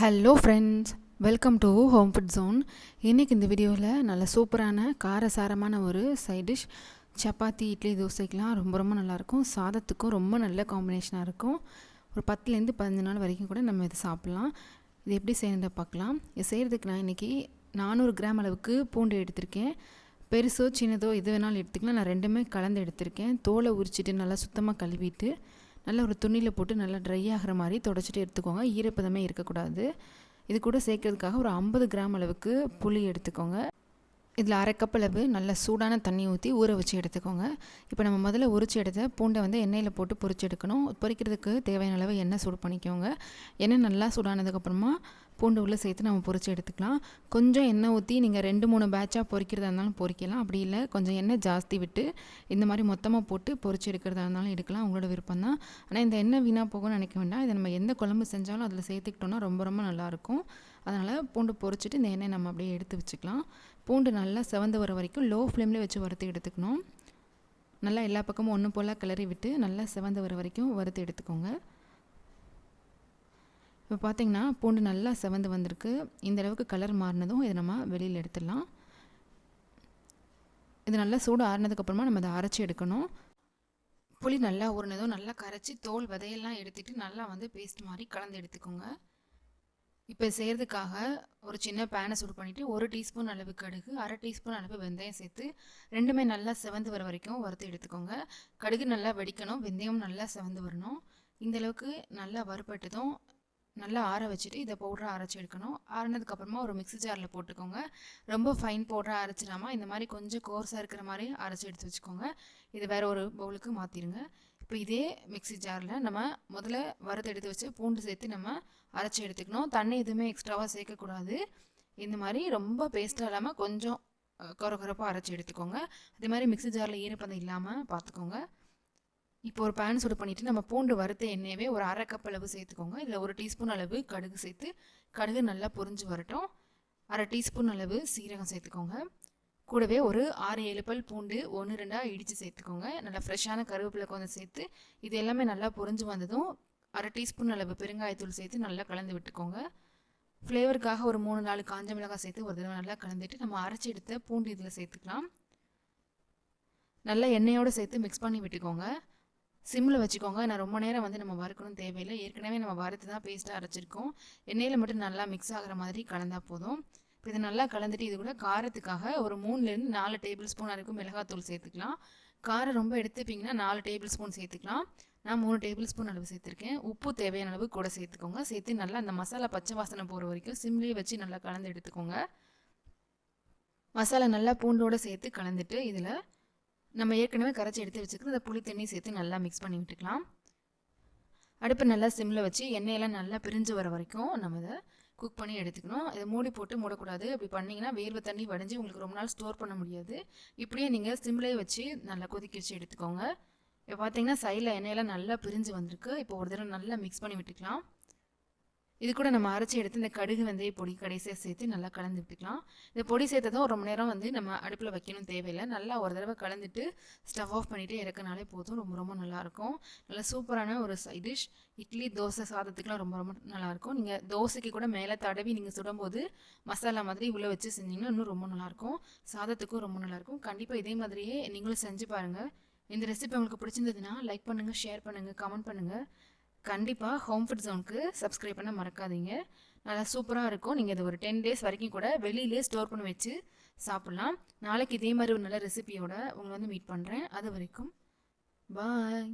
Hello friends, welcome to home food zone. இன்றைக்கி இந்த வீடியோவில் நல்ல சூப்பரான காரசாரமான ஒரு சைட் டிஷ். சப்பாத்தி, இட்லி, தோசைக்கெலாம் ரொம்ப நல்லாயிருக்கும். சாதத்துக்கும் ரொம்ப நல்ல காம்பினேஷனாக இருக்கும். ஒரு 10லேருந்து 15 நாள் வரைக்கும் கூட நம்ம இதை சாப்பிட்லாம். இது எப்படி செய்யறதை பார்க்கலாம். இது செய்கிறதுக்கு நான் இன்றைக்கி 400 கிராம் அளவுக்கு பூண்டு எடுத்திருக்கேன். பெருசோ சின்னதோ எது வேணாலும் எடுத்துக்கலாம். நான் ரெண்டுமே கலந்து எடுத்திருக்கேன். தோலை உரிச்சிட்டு நல்லா சுத்தமாக கழுவிட்டு நல்லா ஒரு துணியில் போட்டு நல்லா ட்ரை ஆகிற மாதிரி தொடச்சிட்டு எடுத்துக்கோங்க. ஈரப்பதமே இருக்கக்கூடாது. இது கூட சேர்க்கறதுக்காக ஒரு 50 கிராம் அளவுக்கு புளி எடுத்துக்கோங்க. இதில் 1/2 கப் அளவு நல்ல சூடான தண்ணி ஊற்றி ஊற வச்சு எடுத்துக்கோங்க. இப்போ நம்ம முதல்ல உரிச்சு எடுத்த பூண்டை எண்ணெயில் போட்டு பொரிச்சு எடுக்கணும். பொரிக்கிறதுக்கு தேவையான அளவு எண்ணெய் சூடு பண்ணிக்கோங்க. எண்ணெய் நல்லா சூடானதுக்கப்புறமா பூண்டு உள்ளே சேர்த்து நம்ம பொரிச்சு எடுத்துக்கலாம். கொஞ்சம் எண்ணெய் ஊற்றி நீங்கள் 2-3 பேட்சாக பொரிக்கிறதா இருந்தாலும் பொரிக்கலாம். அப்படி இல்லை கொஞ்சம் எண்ணெய் ஜாஸ்தி விட்டு இந்த மாதிரி மொத்தமாக போட்டு பொரிச்சு எடுக்கிறதா இருந்தாலும் எடுக்கலாம். உங்களோட விருப்பம் தான். ஆனால் இந்த எண்ணெய் வீணாக போகணும்னு நினைக்க வேண்டாம். இதை நம்ம எந்த குழம்பு செஞ்சாலும் அதில் சேர்த்துக்கிட்டோன்னா ரொம்ப நல்லாயிருக்கும். அதனால் பூண்டு பொரிச்சிட்டு இந்த எண்ணெய் நம்ம அப்படியே எடுத்து வச்சுக்கலாம். பூண்டு நல்லா செவந்து வர வரைக்கும் லோ ஃப்ளேமில் வச்சு வறுத்து எடுத்துக்கணும். நல்லா எல்லா பக்கமும் ஒன்று போல் கிளறி விட்டு நல்லா செவந்து வர வரைக்கும் வறுத்து எடுத்துக்கோங்க. இப்போ பார்த்திங்கன்னா பூண்டு நல்லா செவந்து வந்திருக்கு. இந்த அளவுக்கு கலர் மாறினதும் இதை நம்ம வெளியில் எடுத்துடலாம். இது நல்லா சூடு ஆறினதுக்கப்புறமா நம்ம அதை அரைச்சி எடுக்கணும். புளி நல்லா ஊறினதும் நல்லா கரைச்சி தோல் விதையெல்லாம் எடுத்துகிட்டு நல்லா பேஸ்ட் மாதிரி கலந்து எடுத்துக்கோங்க. இப்போ செய்கிறதுக்காக ஒரு சின்ன பேனை சூடு பண்ணிவிட்டு 1 டீஸ்பூன் அளவு கடுகு, 1/2 டீஸ்பூன் அளவு வெந்தயம் சேர்த்து ரெண்டுமே நல்லா செவந்து வர வரைக்கும் வறுத்து எடுத்துக்கோங்க. கடுகு நல்லா வெடிக்கணும், வெந்தயம் நல்லா செவந்து வரணும். இந்தளவுக்கு நல்லா வறுபட்டதும் நல்லா ஆற வச்சுட்டு இதை பவுடராக அரைச்சி எடுக்கணும். ஆறினதுக்கப்புறமா ஒரு மிக்ஸி ஜாரில் போட்டுக்கோங்க. ரொம்ப ஃபைன் பவுடராக அரைச்சிடாமல் இந்த மாதிரி கொஞ்சம் கோர்ஸாக இருக்கிற மாதிரி அரைச்சி எடுத்து வச்சுக்கோங்க. இது வேறு ஒரு பவுலுக்கு மாற்றிடுங்க. இப்போ இதே மிக்ஸி ஜாரில் நம்ம முதல்ல வறுத்து எடுத்து வச்சு பூண்டு சேர்த்து நம்ம அரைச்சி எடுத்துக்கணும். தண்ணி எதுவுமே எக்ஸ்ட்ராவாக சேர்க்கக்கூடாது. இந்த மாதிரி ரொம்ப பேஸ்ட்டாக இல்லாமல் கொஞ்சம் குறப்பாக அரைச்சி எடுத்துக்கோங்க. அதே மாதிரி மிக்ஸி ஜாரில் ஈரப்பதம் இல்லாமல் பார்த்துக்கோங்க. இப்போ ஒரு பேன் சூடு பண்ணிவிட்டு நம்ம பூண்டு வறுத்த எண்ணெயவே ஒரு 1/2 கப் அளவு சேர்த்துக்கோங்க. இதில் 1 டீஸ்பூன் அளவு கடுகு சேர்த்து கடுகு நல்லா பொரிஞ்சு வரட்டும். 1/2 டீஸ்பூன் அளவு சீரகம் சேர்த்துக்கோங்க. கூடவே ஒரு 6-7 பல் பூண்டு 1-2 இடித்து சேர்த்துக்கோங்க. நல்லா ஃப்ரெஷ்ஷான கருவேப்பிலை கொஞ்சம் சேர்த்து இது எல்லாமே நல்லா பொரிஞ்சு வந்ததும் 1/2 டீஸ்பூன் அளவு பெருங்காயத்தூள் சேர்த்து நல்லா கலந்து விட்டுக்கோங்க. ஃப்ளேவருக்காக ஒரு 3-4 காஞ்ச மிளகாய் சேர்த்து ஒரு தடவை நல்லா கலந்துட்டு நம்ம அரைச்சி எடுத்த பூண்டு இதில் சேர்த்துக்கலாம். நல்லா எண்ணெயோடு சேர்த்து மிக்ஸ் பண்ணி விட்டுக்கோங்க. சிம்மில் வச்சுக்கோங்க. நான் ரொம்ப நேரம் நம்ம வறுக்கணும் தேவையில்லை. ஏற்கனவே நம்ம வறுத்து தான் பேஸ்ட்டாக அரைச்சிருக்கோம். எண்ணெயில் மட்டும் நல்லா மிக்ஸ் ஆகிற மாதிரி கலந்தால் போதும். இப்போ இது நல்லா கலந்துட்டு இது கூட காரத்துக்காக ஒரு 3-4 டேபிள் ஸ்பூன் வரைக்கும் மிளகாத்தூள் சேர்த்துக்கலாம். காரம் ரொம்ப எடுத்துப்பிங்கன்னா 4 டேபிள் ஸ்பூன் சேர்த்துக்கலாம். நான் 3 டேபிள் ஸ்பூன் அளவு சேர்த்துருக்கேன். உப்பு தேவையான அளவு கூட சேர்த்துக்கோங்க. சேர்த்து நல்லா அந்த மசாலா பச்சை வாசனை போகிற வரைக்கும் சிம்லேயே வச்சு நல்லா கலந்து எடுத்துக்கோங்க. மசாலா நல்லா பூண்டோடு சேர்த்து கலந்துட்டு இதில் நம்ம ஏற்கனவே கரைச்சி எடுத்து வச்சுக்கிற இந்த புளி தண்ணி சேர்த்து நல்லா மிக்ஸ் பண்ணி விட்டுக்கலாம். அடுப்பு நல்லா சிம்மில் வச்சு எண்ணெயெல்லாம் நல்லா பிரிஞ்சு வர வரைக்கும் நம்ம இதை குக் பண்ணி எடுத்துக்கணும். இதை மூடி போட்டு மூடக்கூடாது. அப்படி பண்ணிங்கன்னா வேர்வை தண்ணி வடிஞ்சு உங்களுக்கு ரொம்ப நாள் ஸ்டோர் பண்ண முடியாது. இப்படியே நீங்கள் சிம்லேயே வச்சு நல்லா கொதிக்க வச்சு எடுத்துக்கோங்க. இப்போ பார்த்தீங்கன்னா சைடில் எண்ணெயெல்லாம் நல்லா பிரிஞ்சு வந்திருக்கு. இப்போ ஒரு தடவை நல்லா மிக்ஸ் பண்ணி விட்டுக்கலாம். இது கூட நம்ம அரைச்சி எடுத்து இந்த கடுகு வெந்தய பொடி கடைசியாக சேர்த்து நல்லா கலந்து விட்டுக்கலாம். இந்த பொடி சேர்த்ததும் ரொம்ப நேரம் நம்ம அடுப்பில் வைக்கணும் தேவையில்லை. நல்லா ஒரு தடவை கலந்துட்டு ஸ்டவ் ஆஃப் பண்ணிவிட்டு இறக்கினாலே போதும். ரொம்ப நல்லாயிருக்கும். நல்லா சூப்பரான ஒரு சைட் டிஷ். இட்லி, தோசை, சாதத்துக்குலாம் ரொம்ப நல்லாயிருக்கும். நீங்கள் தோசைக்கு கூட மேலே தடவி நீங்கள் சுடும்போது மசாலா மாதிரி உள்ளே வச்சு செஞ்சிங்கன்னா இன்னும் ரொம்ப நல்லாயிருக்கும். சாதத்துக்கும் ரொம்ப நல்லாயிருக்கும். கண்டிப்பாக இதே மாதிரியே நீங்களும் செஞ்சு பாருங்கள். இந்த ரெசிபி உங்களுக்கு பிடிச்சிருந்ததுன்னா லைக் பண்ணுங்கள், ஷேர் பண்ணுங்கள், கமெண்ட் பண்ணுங்கள். கண்டிப்பாக ஹோம் ஃபுட் ஜோனுக்கு சப்ஸ்கிரைப் பண்ண மறக்காதீங்க. நல்லா சூப்பராக இருக்கும். நீங்கள் இது ஒரு 10 டேஸ் வரைக்கும் கூட வெளியிலே ஸ்டோர் பண்ணி வச்சு சாப்பிட்லாம். நாளைக்கு இதே மாதிரி ஒரு நல்ல ரெசிபியோட உங்களை மீட் பண்ணுறேன். அது வரைக்கும் பாய்.